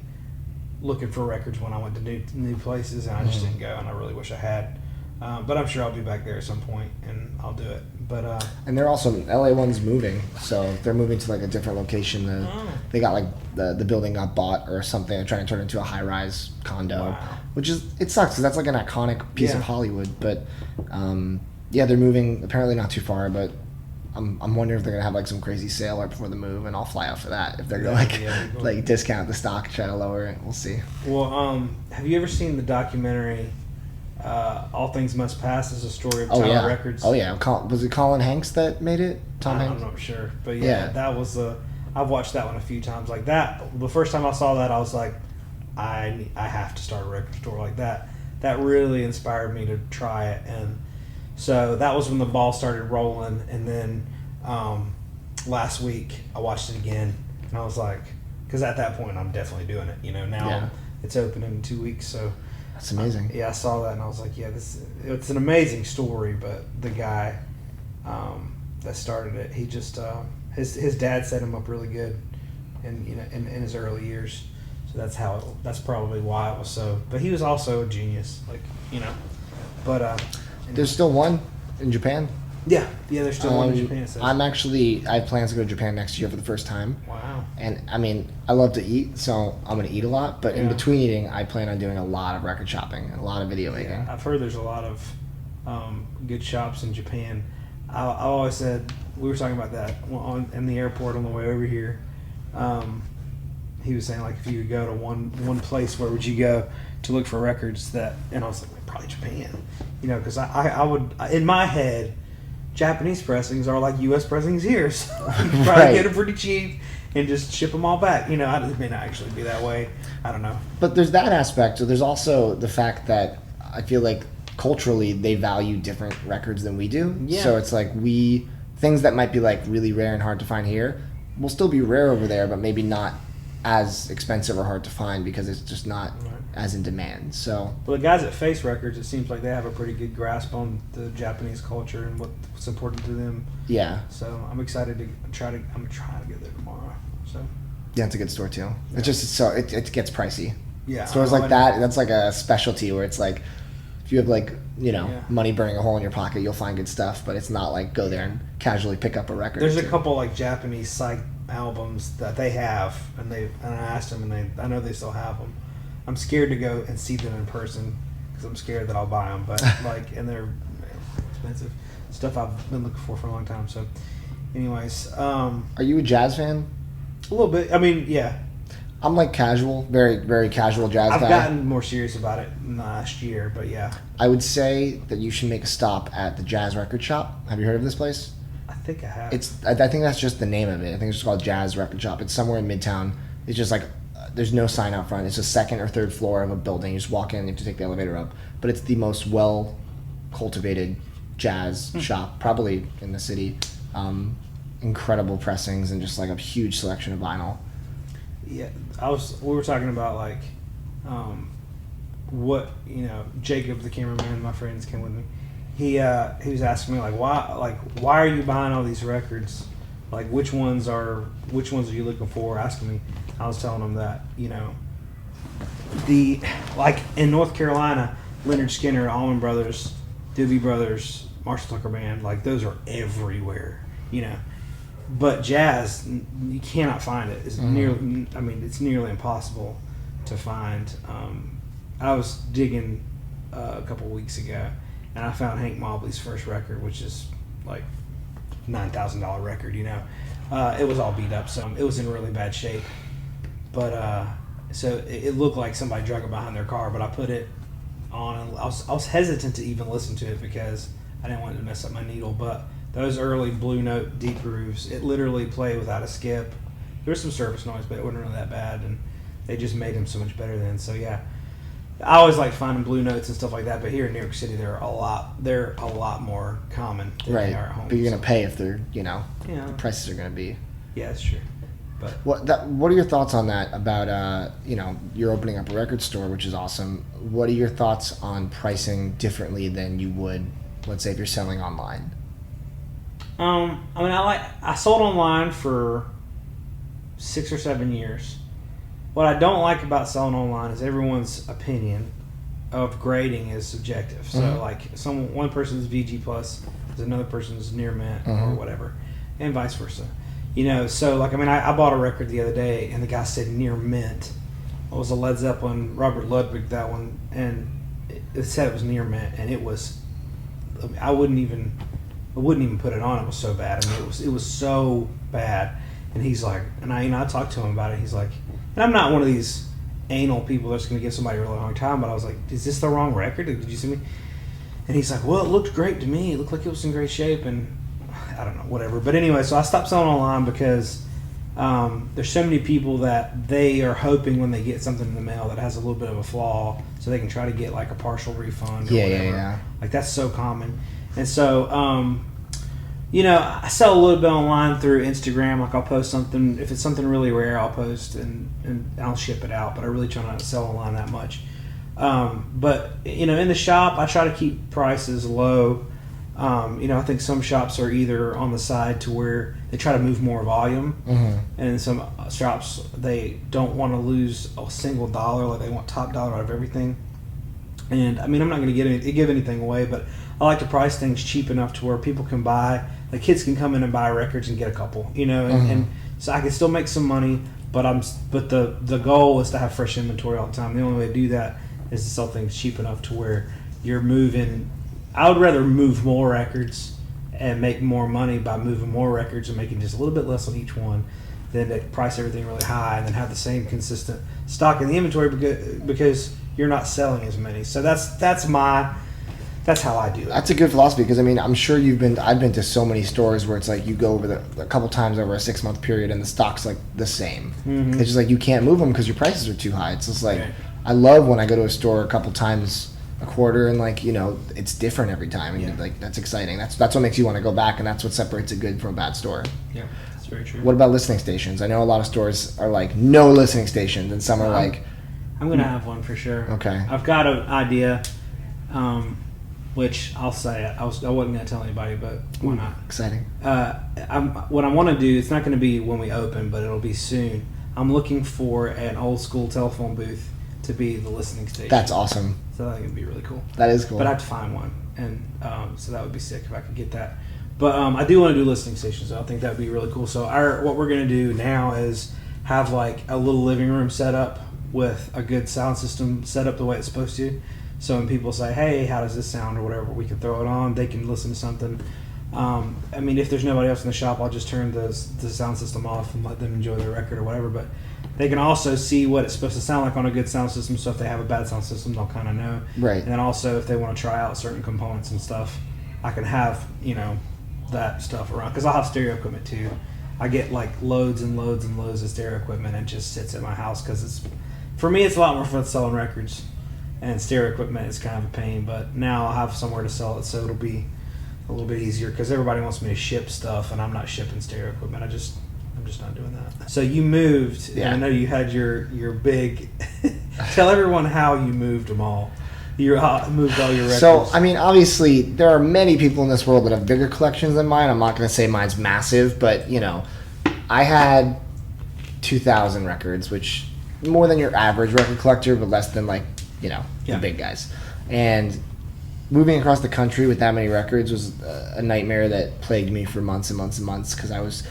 looking for records when I went to new places, and I just didn't go, and I really wish I had. But I'm sure I'll be back there at some point, and I'll do it. But and they're also LA one's moving, so they're moving to like a different location. They got like the building got bought or something. They're trying to turn it into a high-rise condo, which it sucks because that's like an iconic piece of Hollywood. But they're moving apparently not too far. But I'm wondering if they're gonna have like some crazy sale right before the move, and I'll fly out for that. If they're gonna like discount the stock, try to lower it, we'll see. Well, have you ever seen the documentary? All Things Must Pass is a story of Tower Records. Oh yeah, was it Colin Hanks that made it? Tom Hanks? I'm not sure, but that was I've watched that one a few times. Like that, the first time I saw that, I was like, I have to start a record store like that. That really inspired me to try it, and so that was when the ball started rolling. And then last week I watched it again, and I was like, because at that point I'm definitely doing it. Now it's opening in 2 weeks, so. That's amazing. I saw that and I was like, it's an amazing story, but the guy that started it, he just his dad set him up really good in his early years. So that's probably why it was so. But he was also a genius, but there's still one in Japan. Yeah, there's still one in Japan. So. I have plans to go to Japan next year for the first time. Wow. And I mean, I love to eat, so I'm going to eat a lot. But in between eating, I plan on doing a lot of record shopping and a lot of video making. I've heard there's a lot of good shops in Japan. I always said, we were talking about that in the airport on the way over here. he was saying, like, if you could go to one place, where would you go to look for records that? And I was like, probably Japan, because I would, in my head, Japanese pressings are like U.S. pressings here, so you can probably get them pretty cheap and just ship them all back. It may not actually be that way. I don't know. But there's that aspect. So there's also the fact that I feel like culturally they value different records than we do. Yeah. So it's like things that might be like really rare and hard to find here will still be rare over there, but maybe not as expensive or hard to find because it's just not as in demand. So, well, the guys at Face Records, it seems like they have a pretty good grasp on the Japanese culture and what's important to them. Yeah. So I'm excited to try to go there tomorrow. So. Yeah, it's a good store too. Yeah. It's just it gets pricey. Yeah. Stores like that, that's like a specialty where it's like if you have like money burning a hole in your pocket, you'll find good stuff. But it's not like go there and casually pick up a record. There's a couple like Japanese psych albums that they have, and I asked them, and I know they still have them. I'm scared to go and see them in person because I'm scared that I'll buy them. But and they're expensive stuff I've been looking for a long time. So, anyways, are you a jazz fan? A little bit. I mean, yeah. I'm like casual, very, very casual jazz guy. I've gotten more serious about it in the last year, but yeah. I would say that you should make a stop at the Jazz Record Shop. Have you heard of this place? I think I have. I think that's just the name of it. I think it's just called Jazz Record Shop. It's somewhere in Midtown. It's just like there's no sign out front. It's a second or third floor of a building. You just walk in, you have to take the elevator up. But it's the most well cultivated jazz shop probably in the city. Incredible pressings and just like a huge selection of vinyl. Yeah, we were talking about like what Jacob, the cameraman, my friends came with me. He was asking me why are you buying all these records? Like which ones are you looking for? Asking me. I was telling him that the like in North Carolina, Leonard Skinner, Allman Brothers, Doobie Brothers, Marshall Tucker Band, like those are everywhere. But jazz, you cannot find it. It's it's nearly impossible to find. I was digging a couple weeks ago, and I found Hank Mobley's first record, which is like $9,000 record. It was all beat up, so it was in really bad shape. But so it looked like somebody drug it behind their car. But I put it on, and I was hesitant to even listen to it because I didn't want it to mess up my needle, but those early Blue Note deep grooves, it literally played without a skip. There was some surface noise, but it wasn't really that bad, and they just made them so much better then. So yeah, I always like finding Blue Notes and stuff like that. But here in New York City, they're a lot more common than they are at home. But you're gonna pay if they're the prices are gonna be. Yeah, that's true. But what are your thoughts on that? About you're opening up a record store, which is awesome. What are your thoughts on pricing differently than you would, let's say, if you're selling online? I sold online for 6 or 7 years. What I don't like about selling online is everyone's opinion of grading is subjective. So one person's VG plus is another person's near mint or whatever, and vice versa. So I bought a record the other day and the guy said near mint. It was a Led Zeppelin, Robert Ludwig, that one, and it said it was near mint, and it was. I wouldn't even put it on. It was so bad. It was so bad. And he's like, and I talked to him about it. He's like, and I'm not one of these anal people that's going to give somebody a really long time. But I was like, is this the wrong record? Did you see me? And he's like, well, it looked great to me. It looked like it was in great shape. And I don't know, whatever. But anyway, so I stopped selling online because there's so many people that they are hoping when they get something in the mail that has a little bit of a flaw, so they can try to get like a partial refund or whatever. Yeah. Like that's so common. And so, I sell a little bit online through Instagram. Like I'll post something. If it's something really rare, I'll post and I'll ship it out. But I really try not to sell online that much. But, in the shop, I try to keep prices low. I think some shops are either on the side to where they try to move more volume. And some shops, they don't want to lose a single dollar. Like they want top dollar out of everything. And, I'm not going to give anything away, but I like to price things cheap enough to where people can buy, like kids can come in and buy records and get a couple, and so I can still make some money, but the goal is to have fresh inventory all the time. The only way to do that is to sell things cheap enough to where you're moving. I would rather move more records and make more money by moving more records and making just a little bit less on each one than to price everything really high and then have the same consistent stock in the inventory because you're not selling as many. So that's how I do it. That's a good philosophy because I mean I'm sure I've been to so many stores where it's like you go over a couple times over a 6-month period and the stock's like the same. Mm-hmm. It's just like you can't move them because your prices are too high. It's just like I love when I go to a store a couple times a quarter and like it's different every time and like that's exciting. That's what makes you want to go back, and that's what separates a good from a bad store. Yeah, that's very true. What about listening stations? I know a lot of stores are like no listening stations, and some are like. I'm gonna have one for sure. Okay. I've got an idea, which I'll say I wasn't gonna tell anybody, but why not? Exciting. What I want to do. It's not going to be when we open, but it'll be soon. I'm looking for an old school telephone booth to be the listening station. That's awesome. So that would be really cool. That is cool. But I have to find one, and so that would be sick if I could get that. But I do want to do listening stations. So I think that would be really cool. So what we're going to do now is have like a little living room set up with a good sound system set up the way it's supposed to. So when people say, "Hey, how does this sound?" or whatever, we can throw it on. They can listen to something. I mean, if there's nobody else in the shop, I'll just turn the sound system off and let them enjoy their record or whatever. But they can also see what it's supposed to sound like on a good sound system. So if they have a bad sound system, they'll kind of know. Right. And then also, if they want to try out certain components and stuff, I can have that stuff around because I'll have stereo equipment too. I get like loads and loads and loads of stereo equipment and it just sits at my house because for me it's a lot more fun selling records, and stereo equipment is kind of a pain. But now I'll have somewhere to sell it, so it'll be a little bit easier because everybody wants me to ship stuff and I'm not shipping stereo equipment. I'm just not doing that. So you moved, and I know you had your big. Tell everyone how you moved them all. You moved all your records. So, I mean, obviously, there are many people in this world that have bigger collections than mine. I'm not going to say mine's massive, but, I had 2,000 records, which more than your average record collector, but less than, the big guys. And moving across the country with that many records was a nightmare that plagued me for months and months and months because I was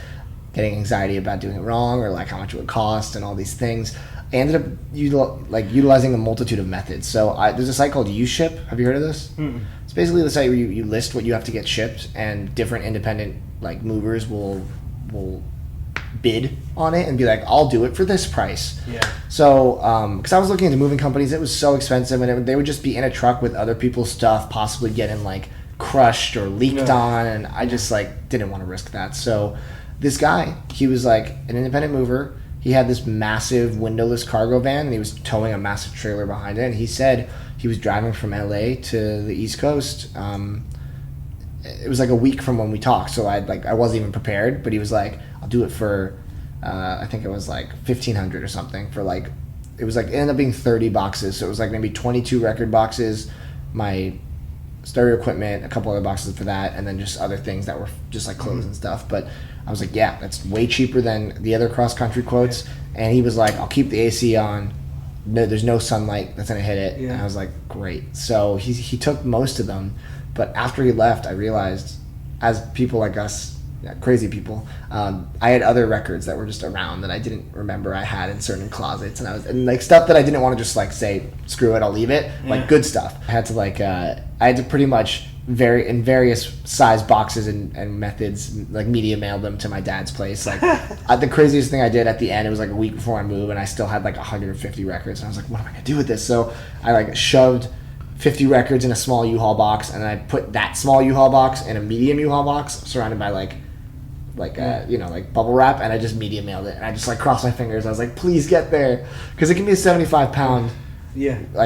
getting anxiety about doing it wrong or, how much it would cost and all these things. I ended up utilizing a multitude of methods. So there's a site called UShip. Have you heard of this? Mm-mm. It's basically the site where you list what you have to get shipped, and different independent movers will bid on it and be like, I'll do it for this price. Yeah. So because I was looking into moving companies, it was so expensive, and they would just be in a truck with other people's stuff, possibly getting crushed or leaked on, and I just didn't want to risk that. So this guy, he was an independent mover. He had this massive windowless cargo van, and he was towing a massive trailer behind it. And he said he was driving from LA to the East Coast. It was a week from when we talked, so I wasn't even prepared. But he was like, "I'll do it for," I think it was $1,500 or something. For it ended up being 30 boxes. So it was maybe 22 record boxes, my stereo equipment, a couple other boxes for that, and then just other things that were just clothes and stuff. But I was like, yeah, that's way cheaper than the other cross-country quotes. Yeah. And he was like, I'll keep the AC on. No, there's no sunlight that's going to hit it. Yeah. And I was like, great. So he took most of them. But after he left, I realized, as people like us, crazy people, I had other records that were just around that I didn't remember I had in certain closets. And I was stuff that I didn't want to just say, screw it, I'll leave it. Good stuff. I had to pretty much in various size boxes and methods, media mailed them to my dad's place. The craziest thing I did at the end, it was a week before I moved, and I still had 150 records, and I was like, what am I gonna do with this? So I shoved 50 records in a small U-Haul box, and I put that small U-Haul box in a medium U-Haul box surrounded by bubble wrap, and I just media mailed it, and I just crossed my fingers. I was like, please get there, because it can be a 75-pound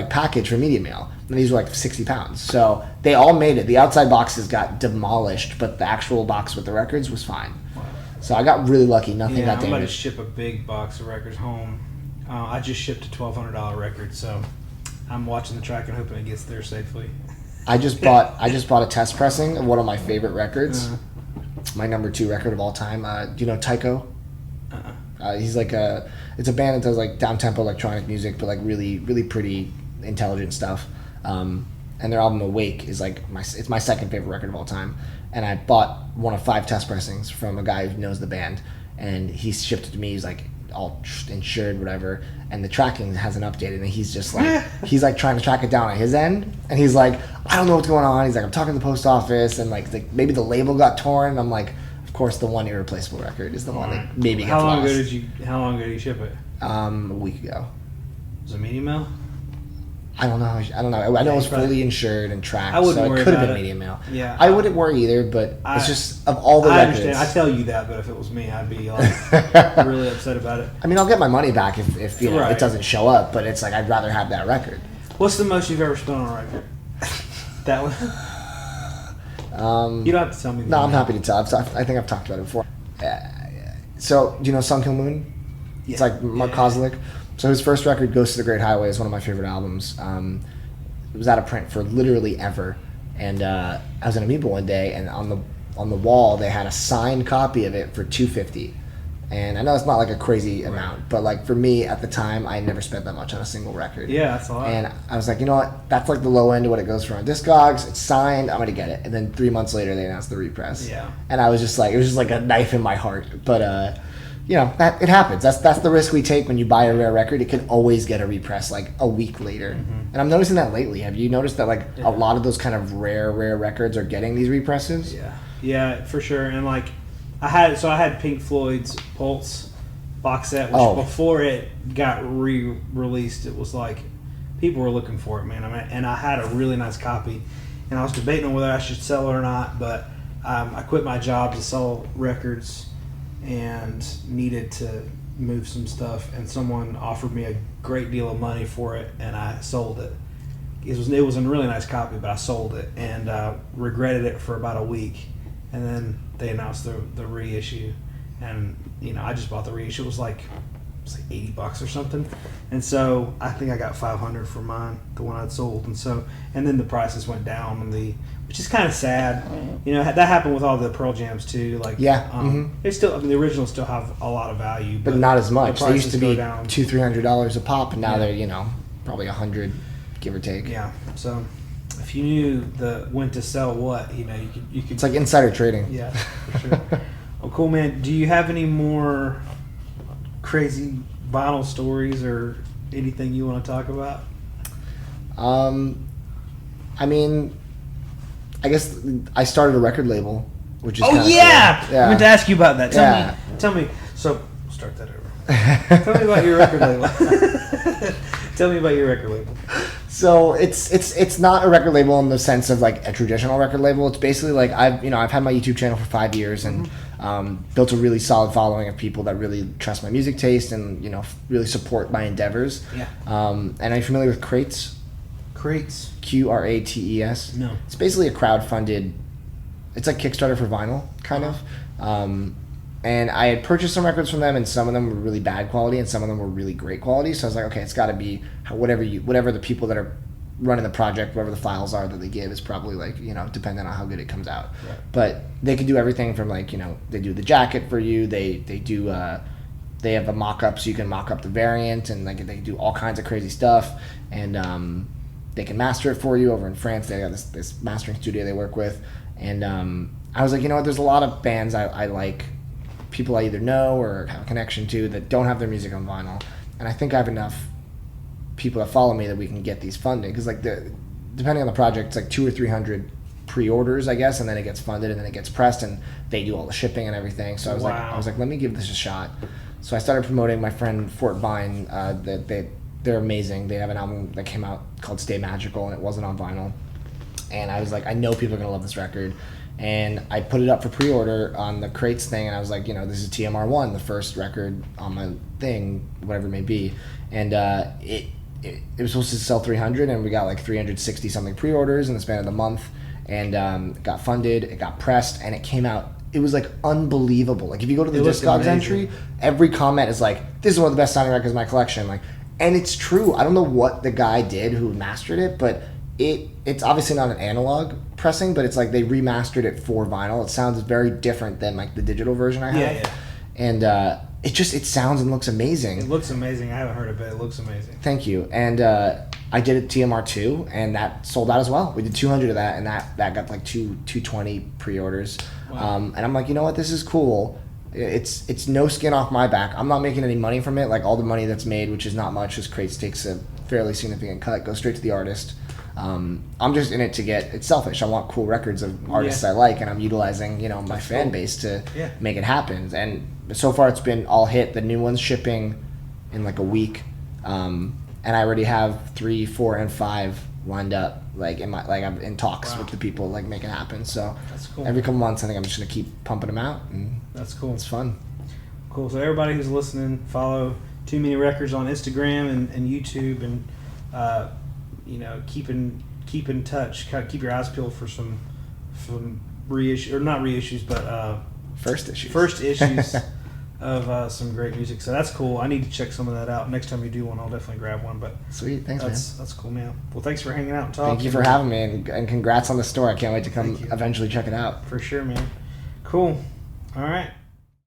package for media mail. And these were 60 pounds. So they all made it. The outside boxes got demolished, but the actual box with the records was fine. Wow. So I got really lucky. Nothing got damaged. I'm going to ship a big box of records home. I just shipped a $1,200 record, so I'm watching the track and hoping it gets there safely. I just bought a test pressing of one of my favorite records. My number 2 record of all time. Do you know Tycho? He's it's a band that does down-tempo electronic music, but really, really pretty, intelligent stuff. And their album Awake is it's my second favorite record of all time. And I bought one of 5 test pressings from a guy who knows the band, and he shipped it to me. He's all insured, whatever, and the tracking hasn't updated, and he's just he's trying to track it down on his end, and he's I don't know what's going on. He's I'm talking to the post office, and maybe the label got torn. And I'm of course, the one irreplaceable record is the one that maybe gets How long lost. ago did you ship it? A week ago. Was it medium mail? I don't know. I know it was fully insured and tracked, I wouldn't so worry it could have about been it. medium mail. Yeah. I wouldn't worry either, but it's just of all the I records. understand. I tell you that, but if it was me, I'd be like really upset about it. I mean, I'll get my money back if you know Right. it doesn't show up, but it's like I'd rather have that record. What's the most you've ever spent on a record? That one. You don't have to tell me. No, I'm happy to tell. I think I've talked about it before. So, do you know Sun Kill Moon? Yeah. It's like Mark Kozlik. So his first record, Ghost of the Great Highway, is one of my favorite albums. It was out of print for literally ever. And I was in Amoeba one day, and on the wall they had a signed copy of it for $250. And I know it's not like a crazy amount, but like for me at the time, I never spent that much on a single record. Yeah, that's a lot. And I was like, you know what? That's like the low end of what it goes for on Discogs. It's signed. I'm gonna get it. And then 3 months later, they announced the repress. Yeah. And I was just like, it was just like a knife in my heart. But you know, that it happens. That's the risk we take when you buy a rare record. It can always get a repress like a week later. Mm-hmm. And I'm noticing that lately. Have you noticed that like a lot of those kind of rare records are getting these represses? Yeah, for sure. And like I had Pink Floyd's Pulse box set, which before it got re-released, it was like people were looking for it, man. I mean, and I had a really nice copy, and I was debating on whether I should sell it or not, but I quit my job to sell records and needed to move some stuff, and someone offered me a great deal of money for it, and I sold it. It was a really nice copy, but I sold it and regretted it for about a week, and then they announced the reissue, and you know I just bought the reissue. It was like $80 or something, and so I think I got $500 for mine, the one I'd sold, and then the prices went down which is kind of sad. You know, that happened with all the Pearl Jams too. Like they still, I mean, the originals still have a lot of value, but not as much. The They used to be $200-$300 a pop, and now they're probably $100, give or take. Yeah, so. If you knew when to sell what, you could. It's like insider trading. Yeah, for sure. Well, cool, man. Do you have any more crazy vinyl stories or anything you want to talk about? I mean, I guess I started a record label, which is I meant to ask you about that. Tell me. So we'll start that over. Tell me about your record label. Tell me about your record label. So it's not a record label in the sense of like a traditional record label. It's basically like I've had my YouTube channel for 5 years and built a really solid following of people that really trust my music taste and really support my endeavors. Yeah. And are you familiar with Crates? Crates. Qrates. No. It's basically a crowdfunded. It's like Kickstarter for vinyl, kind of. And I had purchased some records from them, and some of them were really bad quality, and some of them were really great quality. So I was like, okay, it's got to be whatever the people that are running the project, whatever the files are that they give, is probably like depending on how good it comes out. Right. But they can do everything from like they do the jacket for you. They do they have a mock-up, so you can mock up the variant, and like they do all kinds of crazy stuff, and they can master it for you over in France. They got this mastering studio they work with, and I was like, there's a lot of bands I like. People I either know or have a connection to that don't have their music on vinyl, and I think I have enough people that follow me that we can get these funded, because like depending on the project, it's like 200 or 300 pre-orders, I guess, and then it gets funded and then it gets pressed and they do all the shipping and everything. So I was like, let me give this a shot. So I started promoting my friend Fort Vine. They're amazing. They have an album that came out called Stay Magical, and it wasn't on vinyl, and I was like, I know people are gonna love this record. And I put it up for pre-order on the Crates thing, and I was like, this is TMR1, the first record on my thing, whatever it may be. And it was supposed to sell 300, and we got like 360 something pre-orders in the span of the month, and it got funded, it got pressed, and it came out. It was like unbelievable. Like if you go to the Discogs entry, every comment is like, "This is one of the best sounding records in my collection." Like, and it's true. I don't know what the guy did who mastered it, but it's obviously not an analog pressing, but it's like they remastered it for vinyl. It sounds very different than like the digital version I have. Yeah. And it sounds and looks amazing. It looks amazing. I haven't heard of it. It looks amazing. Thank you. And I did it TMR2, and that sold out as well. We did 200 of that, and that got like 220 pre-orders. Wow. And I'm like, you know what? This is cool. It's no skin off my back. I'm not making any money from it. Like all the money that's made, which is not much, because Crates takes a fairly significant cut, goes straight to the artist. I'm just in it to get. It's selfish. I want cool records of artists I like, and I'm utilizing my fan base to make it happen. And so far, it's been all hit. The new one's shipping in like a week, and I already have 3, 4, and 5 lined up. Like I'm in talks with the people, like make it happen. So that's cool. Every couple months, I think I'm just gonna keep pumping them out, and that's cool. It's fun. Cool. So everybody who's listening, follow Too Many Records on Instagram and YouTube, and keep in touch. Kind of keep your eyes peeled for some reissue, or not reissues, but first issues of some great music. So that's cool. I need to check some of that out. Next time you do one, I'll definitely grab one. But sweet, thanks, man. That's cool, man. Well, thanks for hanging out and talking. Thank you for having me, and congrats on the store. I can't wait to come eventually check it out. For sure, man. Cool. All right.